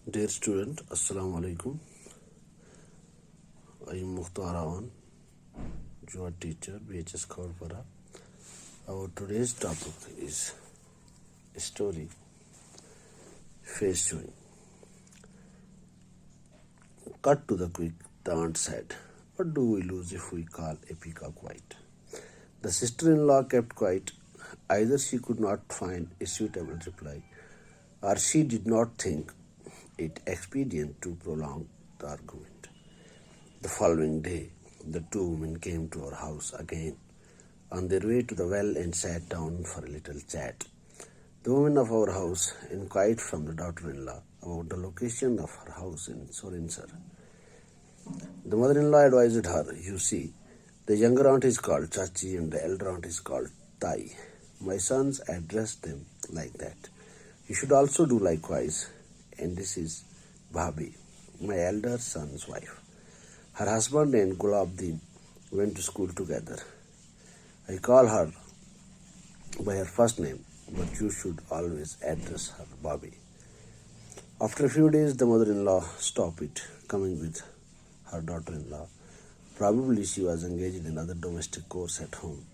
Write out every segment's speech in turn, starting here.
Dear student, Assalamu alaikum. I am Mukhtar Awan, your teacher, BHS Khawarpara. Our today's topic is story, face showing. Cut to the quick, the aunt said, "What do we lose if we call a peacock white?" The sister-in-law kept quiet. Either she could not find a suitable reply, or she did not think it expedient to prolong the argument. The following day, the two women came to our house again on their way to the well and sat down for a little chat. The woman of our house inquired from the daughter-in-law about the location of her house in Sorinsar. The mother-in-law advised her, "You see, the younger aunt is called Chachi and the elder aunt is called Tai. My sons address them like that. You should also do likewise. And this is Bhabhi, my elder son's wife. Her husband and Gulabdin went to school together. I call her by her first name, but you should always address her Bhabhi." After a few days, the mother-in-law stopped it, coming with her daughter-in-law. Probably she was engaged in other domestic chores at home.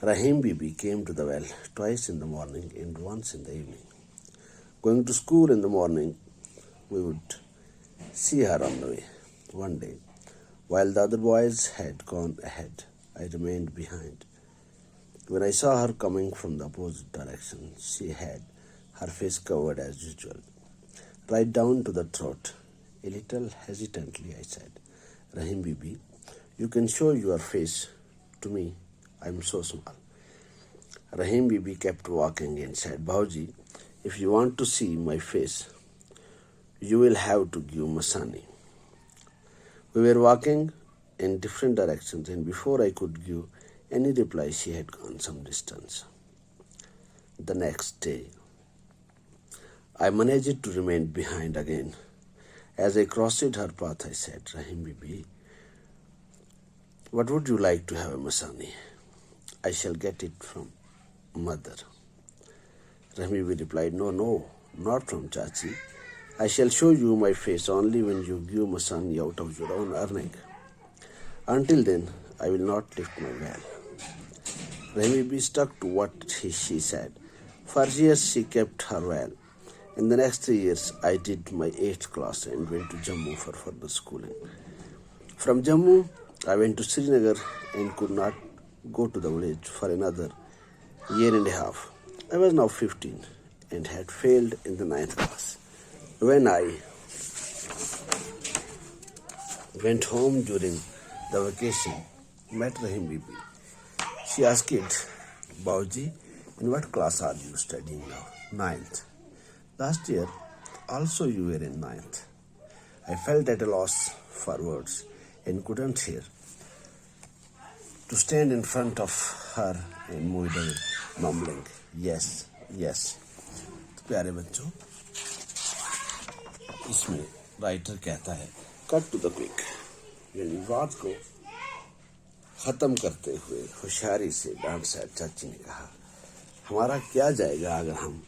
Rahim Bibi came to the well twice in the morning and once in the evening. Going to school in the morning, we would see her on the way. One day, while the other boys had gone ahead, I remained behind. When I saw her coming from the opposite direction, she had her face covered as usual, right down to the throat. A little hesitantly, I said, "Rahim Bibi, you can show your face to me. I'm so small." Rahim Bibi kept walking and said, "Bauji, if you want to see my face, you will have to give Masani." We were walking in different directions, and before I could give any reply, she had gone some distance. The next day, I managed to remain behind again. As I crossed her path, I said, "Rahim Bibi, what would you like to have a Masani? I shall get it from mother." Rahim Bibi replied, No, not from Chachi. I shall show you my face only when you give Masani out of your own earning. Until then, I will not lift my veil." Rahim Bibi stuck to what she said. For years, she kept her veil. In the next 3 years, I did my 8th class and went to Jammu for further schooling. From Jammu, I went to Srinagar and could not go to the village for another year and a half. I was now 15 and had failed in the 9th class. When I went home during the vacation, met Rahim Bibi. She asked, "Bauji, in what class are you studying now?" "9th. Last year also you were in 9th. I felt at a loss for words and couldn't hear. To stand in front of her and move away, mumbling, "Yes, yes." तो प्यारे बच्चों, इसमें writer कहता है cut to the quick, यानी बात को ख़त्म करते हुए होशियारी से डांट साहब चाची ने कहा, "हमारा क्या जाएगा अगर हम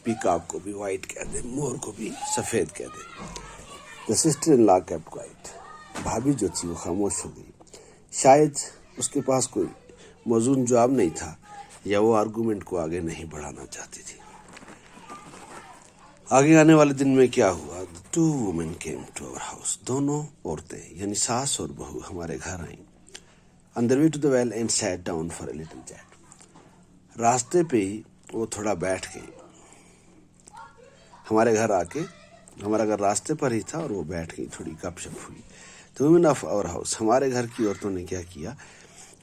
पीकॉक को भी वाइट कह दें, मोर को भी सफ़ेद कह दें?" The sister in law kept quite. भाभी जो थी वो खामोश हो गई. शायद उसके पास कोई मौजूद जवाब नहीं था, या वो आर्गूमेंट को आगे नहीं बढ़ाना चाहती थी. आगे आने वाले दिन में क्या हुआ? The two women came to our house. दोनों औरतें यानी सास और बहू हमारे घर आईं. On the way to the well and sat down for a little chat. रास्ते पे ही वो थोड़ा बैठ गई. हमारे घर आके, हमारा घर रास्ते पर ही था और वो बैठ गई, थोड़ी गपशप हुई. The women of our house, हमारे घर की औरतों ने क्या किया?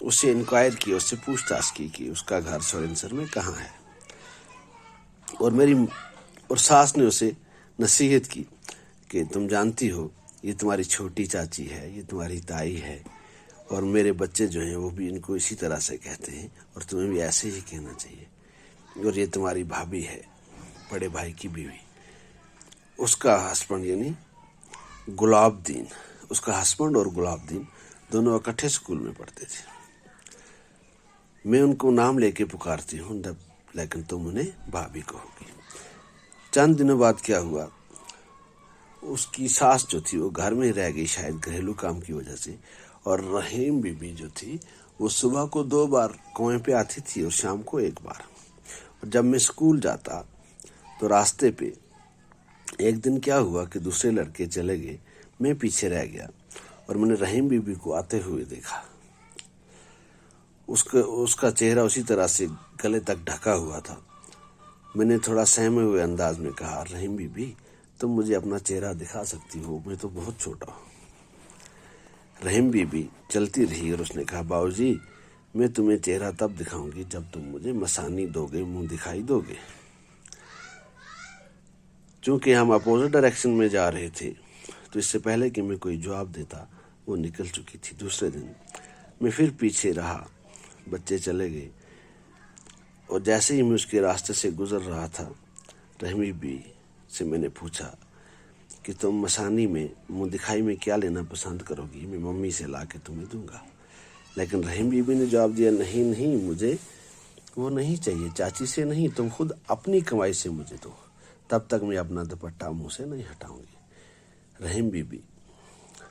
उससे इंक्वायर किया, उससे पूछताछ की कि उसका घर सोरेंसर में कहाँ है. और सास ने उसे नसीहत की कि तुम जानती हो, ये तुम्हारी छोटी चाची है, ये तुम्हारी ताई है, और मेरे बच्चे जो हैं वो भी इनको इसी तरह से कहते हैं, और तुम्हें भी ऐसे ही कहना चाहिए. और ये तुम्हारी भाभी है, बड़े भाई की बीवी. उसका हस्बैंड यानी गुलाबदीन, उसका हस्बैंड और गुलाबदीन दोनों इकट्ठे स्कूल में पढ़ते थे. मैं उनको नाम लेके पुकारती हूँ, लेकिन तुम उन्हें भाभी कहोगी. چند دنوں بعد کیا ہوا، اس کی ساس جو تھی وہ گھر میں رہ گئی شاید گھریلو کام کی وجہ سے، اور رحیم بی بی جو تھی وہ صبح کو 2 بار کنویں پہ آتی تھی اور شام کو 1 بار۔ اور جب میں اسکول جاتا تو راستے پہ ایک دن کیا ہوا کہ دوسرے لڑکے چلے گئے، میں پیچھے رہ گیا اور میں نے رحیم بی بی کو آتے ہوئے دیکھا۔ اس کا چہرہ اسی طرح سے گلے تک ڈھکا ہوا تھا۔ میں نے تھوڑا سہمے ہوئے انداز میں کہا، رحیم بی بی تم مجھے اپنا چہرہ دکھا سکتی ہو، میں تو بہت چھوٹا ہوں۔ رحیم بی بی چلتی رہی اور اس نے کہا، باؤ جی میں تمہیں چہرہ تب دکھاؤں گی جب تم مجھے مسانی دو گے، منہ دکھائی دو گے۔ چونکہ ہم اپوزٹ ڈائریکشن میں جا رہے تھے تو اس سے پہلے کہ میں کوئی جواب دیتا وہ نکل چکی تھی۔ دوسرے دن میں پھر پیچھے رہا، بچے چلے گئے اور جیسے ہی میں اس کے راستے سے گزر رہا تھا، رحیم بی بی سے میں نے پوچھا کہ تم مسانی میں منہ دکھائی میں کیا لینا پسند کرو گی، میں ممی سے لا کے تمہیں دوں گا۔ لیکن رحیم بی بی نے جواب دیا، نہیں مجھے وہ نہیں چاہیے، چاچی سے نہیں، تم خود اپنی کمائی سے مجھے دو، تب تک میں اپنا دوپٹہ منہ سے نہیں ہٹاؤں گی۔ Rahim Bibi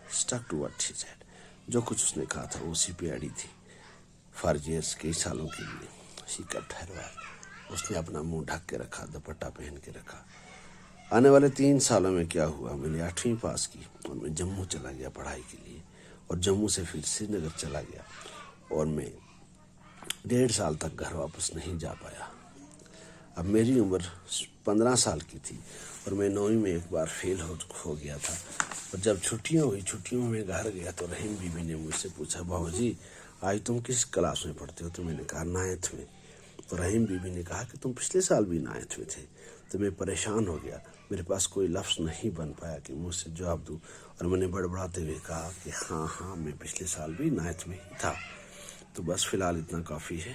stuck to what she said, جو کچھ اس نے کہا تھا وہ اسی پہ اڑی تھی۔ فار ایئرس، کئی سالوں کے لیے شی کیپٹ ہر ویل، اس نے اپنا منہ ڈھک کے رکھا، دوپٹہ پہن کے رکھا۔ آنے والے 3 سالوں میں کیا ہوا، میں نے 8ویں پاس کی اور میں جموں چلا گیا پڑھائی کے لیے، اور جموں سے پھر سری نگر چلا گیا، اور میں 1.5 سال تک گھر واپس نہیں جا پایا۔ اب میری عمر 15 سال کی تھی اور میں 9ویں میں ایک بار فیل ہو گیا تھا، اور جب چھٹیاں ہوئی، چھٹیوں میں گھر گیا تو رحیم بی بی نے مجھ سے پوچھا، بابا جی آج تم کس کلاس میں پڑھتے ہو؟ تو میں نے کہا 9th میں۔ تو رحیم بی بی نے کہا کہ تم پچھلے سال بھی 9th میں تھے۔ تو میں پریشان ہو گیا، میرے پاس کوئی لفظ نہیں بن پایا کہ مجھ سے جواب دوں، اور میں نے بڑبڑاتے ہوئے کہا کہ ہاں میں پچھلے سال بھی 9th میں ہی تھا۔ تو بس فی الحال اتنا کافی ہے۔